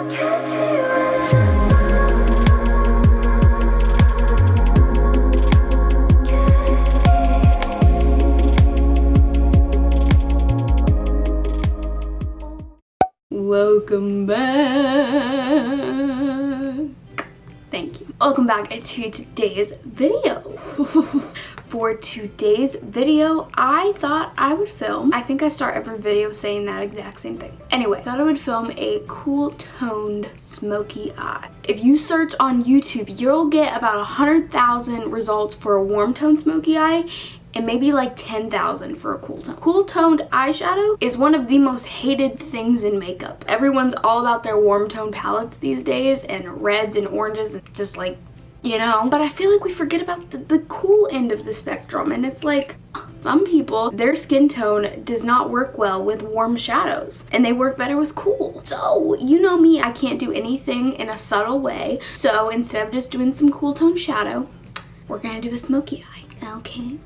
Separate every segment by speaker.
Speaker 1: Welcome back. Thank you. Welcome back to today's video. For today's video, I thought I would film, I think I start every video saying that exact same thing. Anyway, I thought I would film a cool toned smoky eye. If you search on YouTube, you'll get about 100,000 results for a warm toned smoky eye and maybe like 10,000 for a cool tone. Cool toned eyeshadow is one of the most hated things in makeup. Everyone's all about their warm tone palettes these days and reds and oranges, just like, you know, but I feel like we forget about the cool end of the spectrum, and it's like some people, their skin tone does not work well with warm shadows and they work better with cool. So you know me, I can't do anything in a subtle way, so instead of just doing some cool tone shadow, we're gonna do a smoky eye. Okay.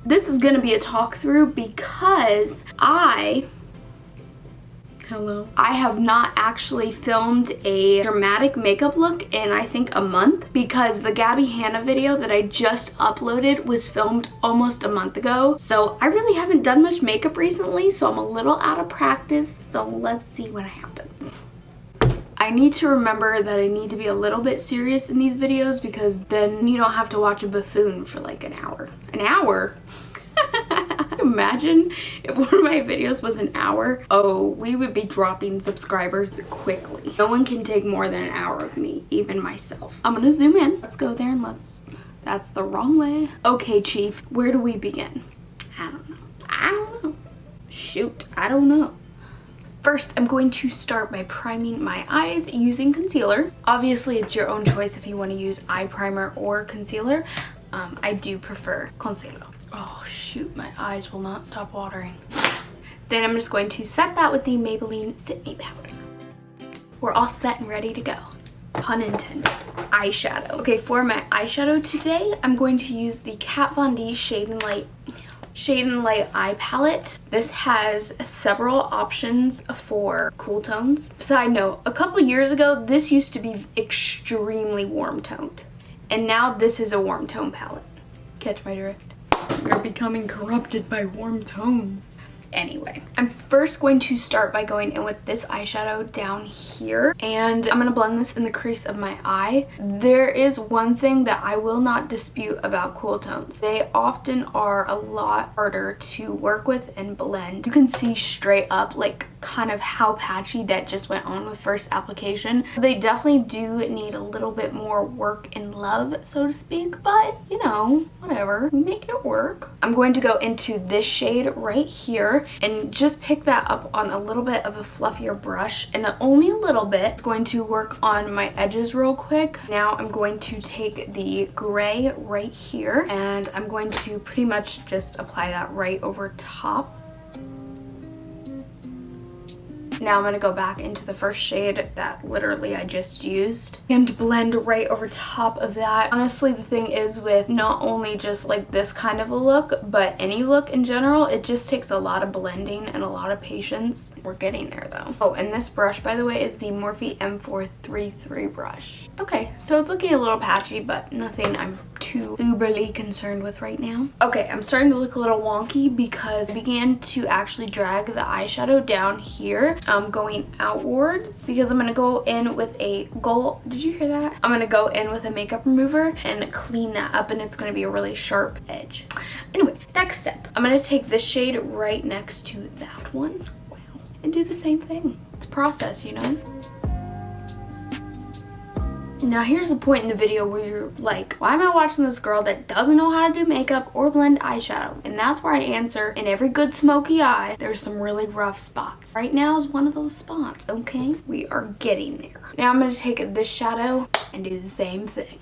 Speaker 1: This is gonna be a talk through because I have not actually filmed a dramatic makeup look in I think a month, because the Gabby Hanna video that I just uploaded was filmed almost a month ago. So I really haven't done much makeup recently, so I'm a little out of practice. So let's see what happens. I need to remember that I need to be a little bit serious in these videos, because then you don't have to watch a buffoon for like an hour. An hour? Imagine if one of my videos was an hour. Oh, we would be dropping subscribers quickly. No one can take more than an hour of me, even myself. I'm gonna zoom in. Let's go there and that's the wrong way. Okay, Chief, where do we begin? I don't know. Shoot, I don't know. First, I'm going to start by priming my eyes using concealer. Obviously, it's your own choice if you want to use eye primer or concealer. I do prefer concealer. Oh shoot, my eyes will not stop watering. Then I'm just going to set that with the Maybelline Fit Me powder. We're all set and ready to go. Pun intended. Eyeshadow. Okay, for my eyeshadow today, I'm going to use the Kat Von D Shade and Light eye palette. This has several options for cool tones. Side note, a couple years ago, this used to be extremely warm toned, and now this is a warm tone palette. Catch my drift? We're becoming corrupted by warm tones. Anyway, I'm first going to start by going in with this eyeshadow down here, and I'm going to blend this in the crease of my eye. There is one thing that I will not dispute about cool tones. They often are a lot harder to work with and blend. You can see straight up like kind of how patchy that just went on with first application. They definitely do need a little bit more work and love, so to speak, but you know, whatever, we make it work. I'm going to go into this shade right here and just pick that up on a little bit of a fluffier brush, and only a little bit. I'm going to work on my edges real quick. Now I'm going to take the gray right here, and I'm going to pretty much just apply that right over top. Now I'm going to go back into the first shade that literally I just used and blend right over top of that. Honestly, the thing is with not only just like this kind of a look, but any look in general, it just takes a lot of blending and a lot of patience. We're getting there though. Oh, and this brush, by the way, is the Morphe M433 brush. Okay, so it's looking a little patchy, but nothing I'm too uberly concerned with right now. Okay, I'm starting to look a little wonky because I began to actually drag the eyeshadow down here, going outwards, because I'm gonna go in with a gold, did you hear that? I'm gonna go in with a makeup remover and clean that up, and it's gonna be a really sharp edge. Anyway, next step, I'm gonna take this shade right next to that one, wow, and do the same thing. It's a process, you know? Now here's a point in the video where you're like, why am I watching this girl that doesn't know how to do makeup or blend eyeshadow? And that's where I answer, in every good smoky eye, there's some really rough spots. Right now is one of those spots, okay? We are getting there. Now I'm going to take this shadow and do the same thing.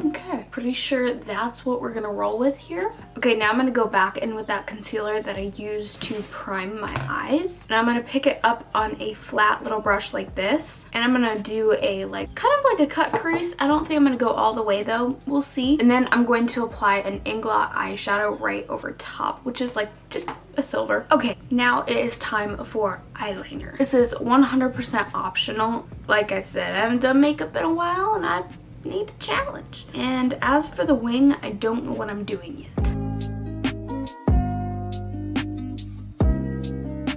Speaker 1: Okay, pretty sure that's what we're gonna roll with here. Okay, now I'm gonna go back in with that concealer that I used to prime my eyes. And I'm gonna pick it up on a flat little brush like this. And I'm gonna do a kind of like a cut crease. I don't think I'm gonna go all the way though. We'll see. And then I'm going to apply an Inglot eyeshadow right over top, which is like just a silver. Okay, now it is time for eyeliner. This is 100% optional. Like I said, I haven't done makeup in a while and I need a challenge. And as for the wing, I don't know what I'm doing yet.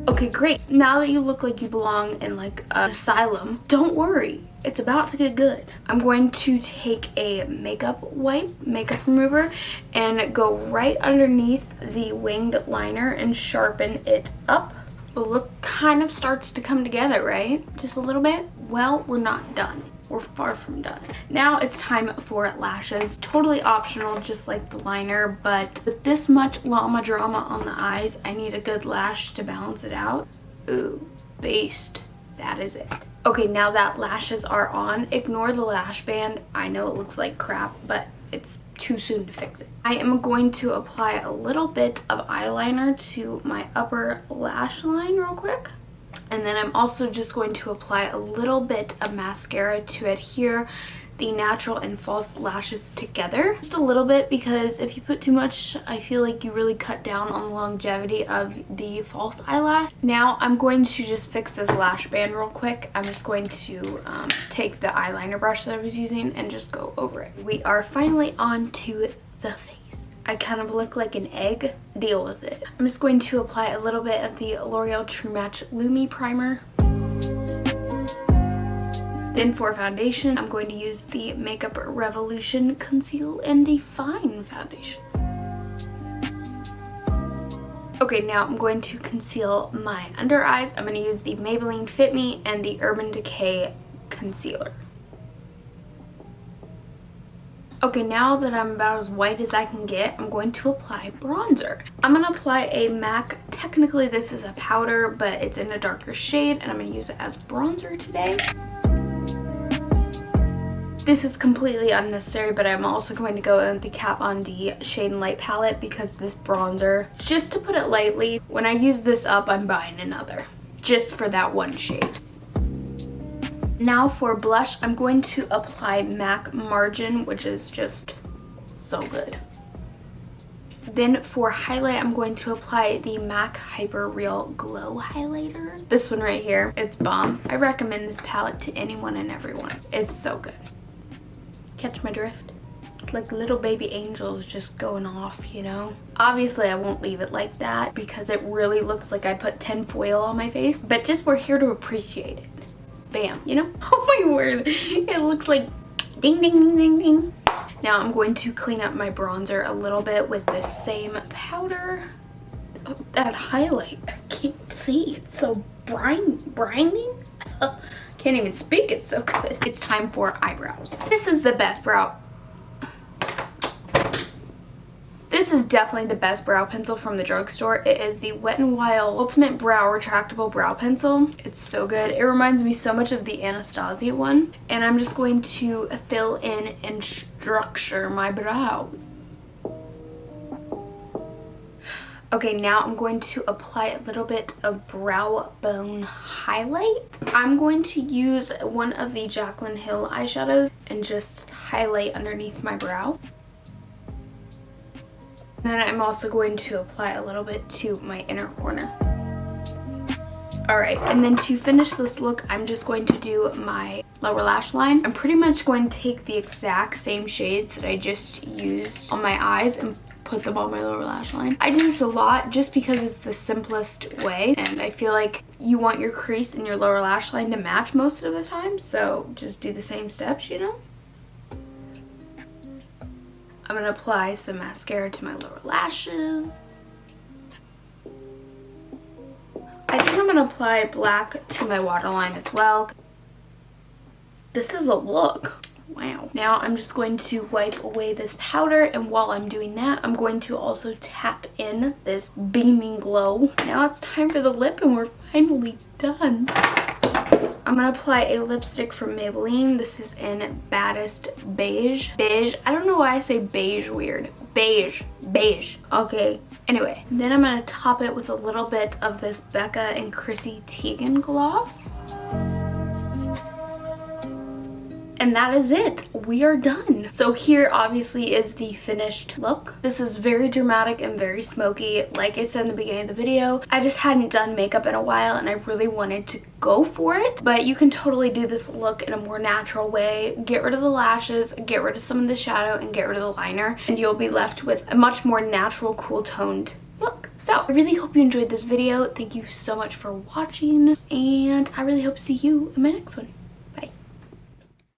Speaker 1: Okay, great. Now that you look like you belong in like an asylum, don't worry. It's about to get good. I'm going to take a makeup remover, and go right underneath the winged liner and sharpen it up. The look kind of starts to come together, right? Just a little bit. Well, we're not done. We're far from done. Now it's time for lashes. Totally optional, just like the liner, but with this much llama drama on the eyes, I need a good lash to balance it out. Ooh, beast. That is it. Okay, now that lashes are on, ignore the lash band. I know it looks like crap, but it's too soon to fix it. I am going to apply a little bit of eyeliner to my upper lash line real quick. And then I'm also just going to apply a little bit of mascara to adhere the natural and false lashes together. Just a little bit, because if you put too much, I feel like you really cut down on the longevity of the false eyelash. Now I'm going to just fix this lash band real quick. I'm just going to take the eyeliner brush that I was using and just go over it. We are finally on to the face. I kind of look like an egg. Deal with it. I'm just going to apply a little bit of the L'Oreal True Match Lumi Primer. Then for foundation, I'm going to use the Makeup Revolution Conceal and Define foundation. Okay, now I'm going to conceal my under eyes. I'm going to use the Maybelline Fit Me and the Urban Decay concealer. Okay, now that I'm about as white as I can get, I'm going to apply bronzer. I'm going to apply a MAC, technically this is a powder, but it's in a darker shade, and I'm going to use it as bronzer today. This is completely unnecessary, but I'm also going to go in with the Kat Von D Shade and Light palette, because this bronzer, just to put it lightly, when I use this up, I'm buying another, just for that one shade. Now for blush, I'm going to apply MAC Margin, which is just so good. Then for highlight, I'm going to apply the MAC Hyper Real Glow Highlighter. This one right here, it's bomb. I recommend this palette to anyone and everyone. It's so good. Catch my drift? Like little baby angels just going off, you know? Obviously, I won't leave it like that because it really looks like I put tin foil on my face, but just we're here to appreciate it. Bam, you know? Oh my word, it looks like ding, ding, ding, ding, ding. Now I'm going to clean up my bronzer a little bit with the same powder. Oh, that highlight, I can't see, it's so brining. Can't even speak, it's so good. It's time for eyebrows. This is the best brow. This is definitely the best brow pencil from the drugstore. It is the Wet n Wild Ultimate Brow Retractable Brow Pencil. It's so good. It reminds me so much of the Anastasia one. And I'm just going to fill in and structure my brows. Okay, now I'm going to apply a little bit of brow bone highlight. I'm going to use one of the Jaclyn Hill eyeshadows and just highlight underneath my brow. Then I'm also going to apply a little bit to my inner corner. Alright, and then to finish this look, I'm just going to do my lower lash line. I'm pretty much going to take the exact same shades that I just used on my eyes and put them on my lower lash line. I do this a lot just because it's the simplest way, and I feel like you want your crease and your lower lash line to match most of the time, so just do the same steps, you know? I'm going to apply some mascara to my lower lashes. I think I'm going to apply black to my waterline as well. This is a look. Wow. Now I'm just going to wipe away this powder, and while I'm doing that, I'm going to also tap in this beaming glow. Now it's time for the lip, and we're finally done. I'm gonna apply a lipstick from Maybelline. This is in Baddest Beige. Beige. I don't know why I say beige weird. Beige. Beige. Okay. Anyway, then I'm gonna top it with a little bit of this Becca and Chrissy Teigen gloss. And that is it. We are done. So here obviously is the finished look. This is very dramatic and very smoky. Like I said in the beginning of the video, I just hadn't done makeup in a while and I really wanted to go for it. But you can totally do this look in a more natural way. Get rid of the lashes, get rid of some of the shadow, and get rid of the liner. And you'll be left with a much more natural, cool toned look. So I really hope you enjoyed this video. Thank you so much for watching. And I really hope to see you in my next one.